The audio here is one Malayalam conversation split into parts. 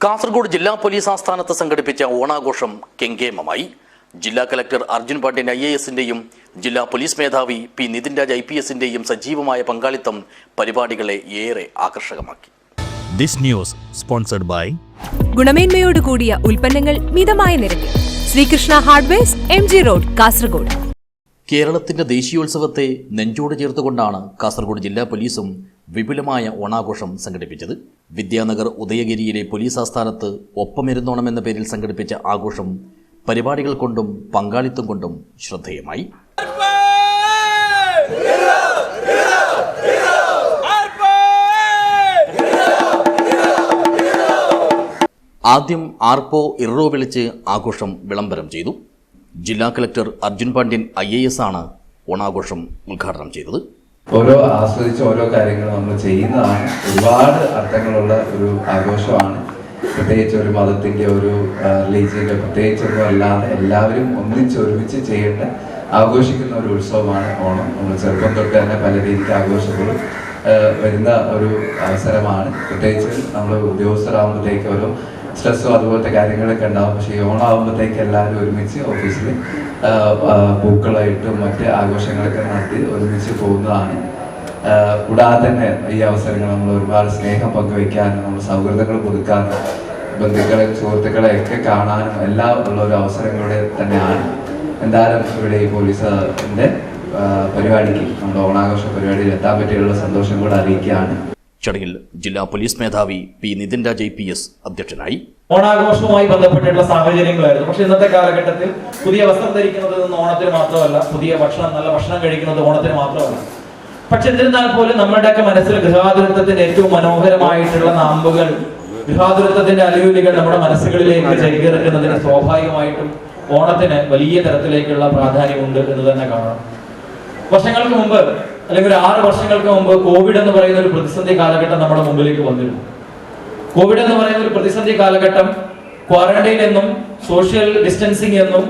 കാസർഗോഡ് ജില്ലാ പോലീസ് ആസ്ഥാനത്ത് സംഘടിപ്പിച്ച ഓണാഘോഷം കെങ്കേമമായി. ജില്ലാ കലക്ടർ അർജുൻ പാണ്ഡ്യൻ IAS-ന്റെയും ജില്ലാ പോലീസ് മേധാവി P. നിതിൻ രാജ് IPS-ന്റെയും സജീവമായ പങ്കാളിത്തം പരിപാടികളെ ഏറെ ആകർഷകമാക്കി. This news sponsored by ഗുണമേന്മയോട് കൂടിയ ഉൽപ്പന്നങ്ങൾ മിതമായ നിരക്കിൽ Sreekrishna hardwares MG road Kasaragod. കേരളത്തിന്റെ ദേശീയോത്സവത്തെ നെഞ്ചോട് ചേർത്തുകൊണ്ടാണ് കാസർഗോഡ് ജില്ലാ പോലീസും വിപുലമായ ഓണാഘോഷം സംഘടിപ്പിച്ചത്. വിദ്യാനഗർ ഉദയഗിരിയിലെ പോലീസ് ആസ്ഥാനത്ത് ഒപ്പമിരുന്നോണമെന്ന പേരിൽ സംഘടിപ്പിച്ച ആഘോഷം പരിപാടികൾ കൊണ്ടും പങ്കാളിത്തം കൊണ്ടും ശ്രദ്ധേയമായി. ആദ്യം ആർപ്പോ ഇറോ വിളിച്ച് ആഘോഷം വിളംബരം ചെയ്തു. ജില്ലാ കലക്ടർ അർജുൻ പാണ്ഡ്യൻ IAS ആണ് ഓണാഘോഷം ഉദ്ഘാടനം ചെയ്തത്. ആസ്വദിച്ച ഓരോ കാര്യങ്ങൾ നമ്മൾ ചെയ്യുന്നതാണ്. ഒരുപാട് അർത്ഥങ്ങളുള്ള ഒരു ആഘോഷമാണ്. പ്രത്യേകിച്ച് ഒരു മതത്തിന്റെ ഒരു റിലീജിയന്റെ പ്രത്യേകിച്ചൊന്നും അല്ലാതെ എല്ലാവരും ഒരുമിച്ച് ചെയ്യേണ്ട ആഘോഷിക്കുന്ന ഒരു ഉത്സവമാണ് ഓണം. നമ്മൾ ചെറുപ്പം തൊട്ട് തന്നെ പല രീതിക്ക് ആഘോഷങ്ങളും വരുന്ന ഒരു അവസരമാണ്. പ്രത്യേകിച്ച് നമ്മൾ ഉദ്യോഗസ്ഥരാകുമ്പോഴത്തേക്ക് ഓരോ സ്ട്രെസ്സും അതുപോലത്തെ കാര്യങ്ങളൊക്കെ ഉണ്ടാവും. പക്ഷേ ഈ ഓണമാകുമ്പോഴത്തേക്ക് എല്ലാവരും ഒരുമിച്ച് ഓഫീസിൽ പൂക്കളായിട്ടും മറ്റ് ആഘോഷങ്ങളൊക്കെ നടത്തി ഒരുമിച്ച് പോകുന്നതാണ്. കൂടാതെ തന്നെ ഈ അവസരങ്ങൾ നമ്മൾ ഒരുപാട് സ്നേഹം പങ്കുവയ്ക്കാനും നമ്മൾ സൗഹൃദങ്ങൾ പുതുക്കാനും ബന്ധുക്കളെയും സുഹൃത്തുക്കളെയും ഒക്കെ കാണാനും എല്ലാം ഉള്ള ഒരു അവസരങ്ങളുടെ തന്നെയാണ്. എന്തായാലും ഇവിടെ ഈ പോലീസിന്റെ പരിപാടിക്ക് നമ്മുടെ ഓണാഘോഷ പരിപാടിയിൽ എത്താൻ പറ്റിയുള്ള സന്തോഷം കൂടെ അറിയിക്കുകയാണ്. ചടങ്ങിൽ ജില്ലാ പോലീസ് മേധാവി P. നിതിൻ രാജ് IPS അധ്യക്ഷനായി. ഓണാഘോഷവുമായി ബന്ധപ്പെട്ടിട്ടുള്ള സാഹചര്യങ്ങളായിരുന്നു. പക്ഷെ ഇന്നത്തെ കാലഘട്ടത്തിൽ പുതിയ വസ്ത്രം ധരിക്കുന്നത് ഓണത്തിന് മാത്രമല്ല, പുതിയ നല്ല ഭക്ഷണം കഴിക്കുന്നത് ഓണത്തിന് മാത്രമല്ല. പക്ഷെ എന്നിരുന്നാൽ പോലും നമ്മുടെയൊക്കെ മനസ്സിൽ ഗൃഹാതുരത്വത്തിന്റെ ഏറ്റവും മനോഹരമായിട്ടുള്ള നാമ്പുകൾ, ഗൃഹാതുരത്വത്തിന്റെ അലയൂലികൾ നമ്മുടെ മനസ്സുകളിലേക്ക് ചേക്കേറുന്നതിന് സ്വാഭാവികമായിട്ടും ഓണത്തിന് വലിയ തരത്തിലേക്കുള്ള പ്രാധാന്യമുണ്ട് എന്ന് തന്നെ കാണാം. വർഷങ്ങൾക്ക് മുമ്പ് അല്ലെങ്കിൽ 6 വർഷങ്ങൾക്ക് മുമ്പ് കോവിഡ് എന്ന് പറയുന്ന ഒരു പ്രതിസന്ധി കാലഘട്ടം നമ്മുടെ മുമ്പിലേക്ക് വന്നിരുന്നു. കോവിഡ് എന്ന് പറയുന്ന ഒരു പ്രതിസന്ധി കാലഘട്ടം ക്വാറന്റൈൻ എന്നും സോഷ്യൽ ഡിസ്റ്റൻസിങ് എന്നും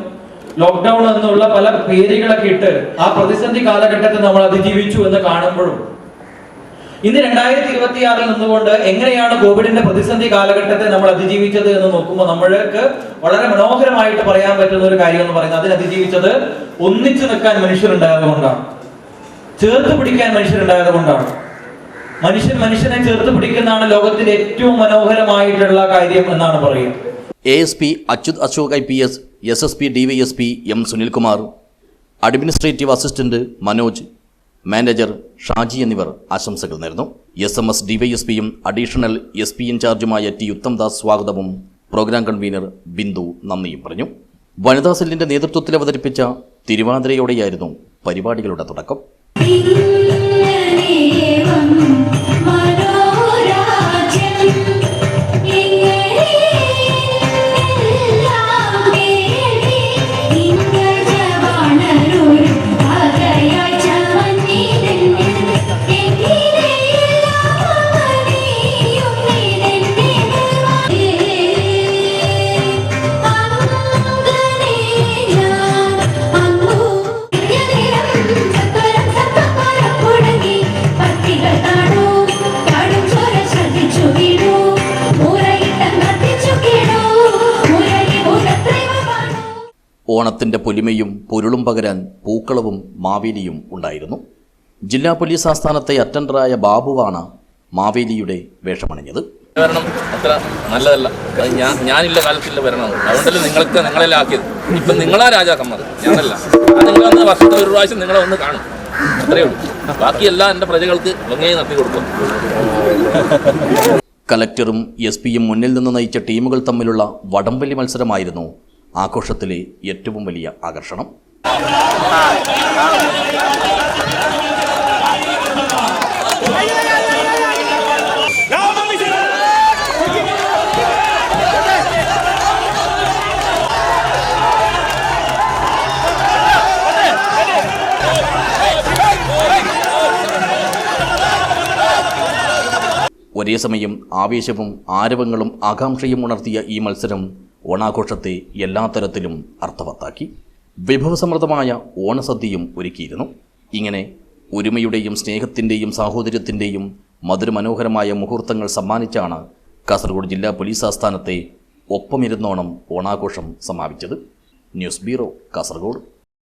ലോക്ക്ഡൌൺ എന്നുള്ള പല പേരുകളൊക്കെ ഇട്ട് ആ പ്രതിസന്ധി കാലഘട്ടത്തെ നമ്മൾ അതിജീവിച്ചു എന്ന് കാണുമ്പോഴും ഇന്ന് 2026 നിന്നുകൊണ്ട് എങ്ങനെയാണ് കോവിഡിന്റെ പ്രതിസന്ധി കാലഘട്ടത്തെ നമ്മൾ അതിജീവിച്ചത് എന്ന് നോക്കുമ്പോൾ നമ്മൾക്ക് വളരെ മനോഹരമായിട്ട് പറയാൻ പറ്റുന്ന ഒരു കാര്യം എന്ന് പറയുന്നത് അതിനെ അതിജീവിച്ചത് ഒന്നിച്ചു നിൽക്കാൻ മനുഷ്യരുണ്ടായതുകൊണ്ടാണ്, ചേർത്ത് പിടിക്കാൻ മനുഷ്യരുണ്ടായതുകൊണ്ടാണ്. മനുഷ്യനെ ചേർത്ത് പിടിക്കുന്നതാണ് ലോകത്തിലെ ഏറ്റവും മനോഹരമായിട്ടുള്ള കാര്യം എന്നാണ് പറയുക. ASP Achyuth Ashok IPS, SSP DYSP M. Sunilkumar, administrative assistant Manoj, manager Shaji എന്നിവർ ആശംസകൾ നേർന്നു. SMS DYSPയും അഡീഷണൽ SP ഇൻചാർജുമായ T. ഉത്തംദാസ് സ്വാഗതവും പ്രോഗ്രാം കൺവീനർ ബിന്ദു നന്ദിയും പറഞ്ഞു. വനിതാ സെല്ലിന്റെ നേതൃത്വത്തിൽ അവതരിപ്പിച്ച തിരുവാതിരയോടെയായിരുന്നു പരിപാടികളുടെ തുടക്കം. ഓണത്തിന്റെ പൊലിമയും പൊരുളും പകരാൻ പൂക്കളവും മാവേലിയും ഉണ്ടായിരുന്നു. ജില്ലാ പോലീസ് ആസ്ഥാനത്തെ അറ്റൻഡറായ ബാബുവാണ് മാവേലിയുടെ വേഷമണിഞ്ഞത്. വരണം അത്ര നല്ലതല്ല, ഞാനില്ല കാലത്തില്ല വരണം. അതുകൊണ്ടല്ലേ നിങ്ങളെല്ലാം ആക്കിയത്. ഇപ്പം നിങ്ങളാ രാജാക്കന്മാർ, ഞാനല്ല. നിങ്ങൾ വന്ന് വർഷത്തിൽ ഒരു പ്രാവശ്യം നിങ്ങളെ ഒന്ന് കാണും, അത്രയേ ഉള്ളൂ. ബാക്കിയെല്ലാം എൻ്റെ പ്രജകൾക്ക് ഭംഗിയായി നടത്തി കൊടുക്കും. കലക്ടറും SP-യും മുന്നിൽ നിന്ന് നയിച്ച ടീമുകൾ തമ്മിലുള്ള വടംവലി മത്സരമായിരുന്നു ആഘോഷത്തിലെ ഏറ്റവും വലിയ ആകർഷണം. ഒരേ സമയം ആവേശവും ആരവങ്ങളും ആകാംക്ഷയും ഉണർത്തിയ ഈ മത്സരം ഓണാഘോഷത്തെ എല്ലാ തരത്തിലും അർത്ഥവത്താക്കി. വിഭവസമൃദ്ധമായ ഓണസദ്യയും ഒരുക്കിയിരുന്നു. ഇങ്ങനെ ഒരുമയുടെയും സ്നേഹത്തിൻ്റെയും സാഹോദര്യത്തിൻ്റെയും മധുരമനോഹരമായ മുഹൂർത്തങ്ങൾ സമ്മാനിച്ചാണ് കാസർഗോഡ് ജില്ലാ പോലീസ് ആസ്ഥാനത്തെ ഒപ്പമിരുന്നോണം ഓണാഘോഷം സമാപിച്ചത്. News bureau, Kasaragod.